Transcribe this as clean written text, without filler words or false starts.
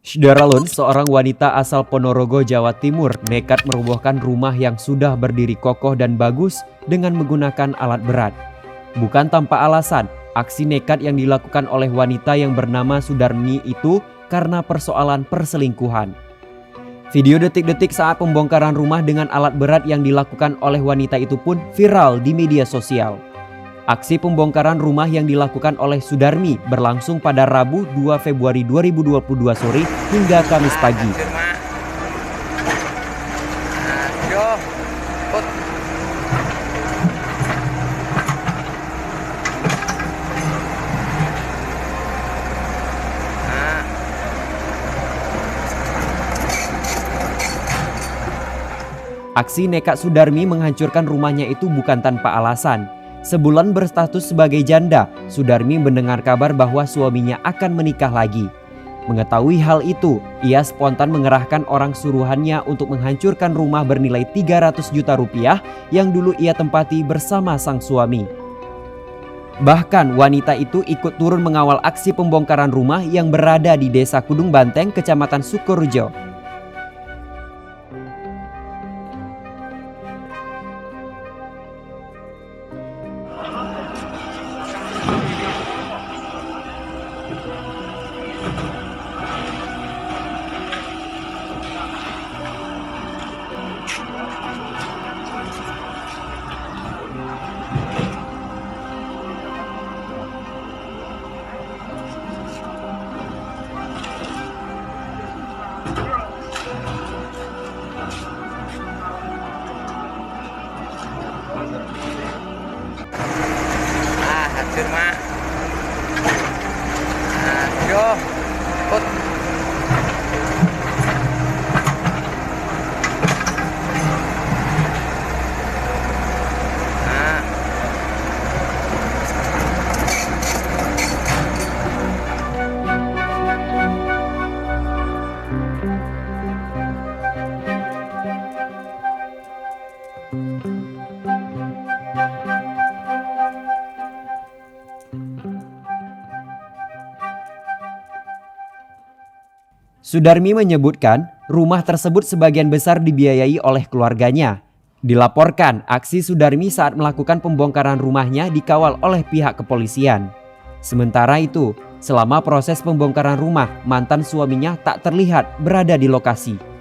Syederalun, seorang wanita asal Ponorogo, Jawa Timur, nekat merobohkan rumah yang sudah berdiri kokoh dan bagus dengan menggunakan alat berat. Bukan tanpa alasan, aksi nekat yang dilakukan oleh wanita yang bernama Sudarmi itu karena persoalan perselingkuhan. Video detik-detik saat pembongkaran rumah dengan alat berat yang dilakukan oleh wanita itu pun viral di media sosial. Aksi pembongkaran rumah yang dilakukan oleh Sudarmi berlangsung pada Rabu 2 Februari 2022 sore hingga Kamis pagi. Aksi nekat Sudarmi menghancurkan rumahnya itu bukan tanpa alasan. Sebulan berstatus sebagai janda, Sudarmi mendengar kabar bahwa suaminya akan menikah lagi. Mengetahui hal itu, ia spontan mengerahkan orang suruhannya untuk menghancurkan rumah bernilai 300 juta rupiah yang dulu ia tempati bersama sang suami. Bahkan wanita itu ikut turun mengawal aksi pembongkaran rumah yang berada di Desa Kudung Banteng, Kecamatan Sukorejo. Hancur mak. Yo, put. Sudarmi menyebutkan rumah tersebut sebagian besar dibiayai oleh keluarganya. Dilaporkan aksi Sudarmi saat melakukan pembongkaran rumahnya dikawal oleh pihak kepolisian. Sementara itu, selama proses pembongkaran rumah, mantan suaminya tak terlihat berada di lokasi.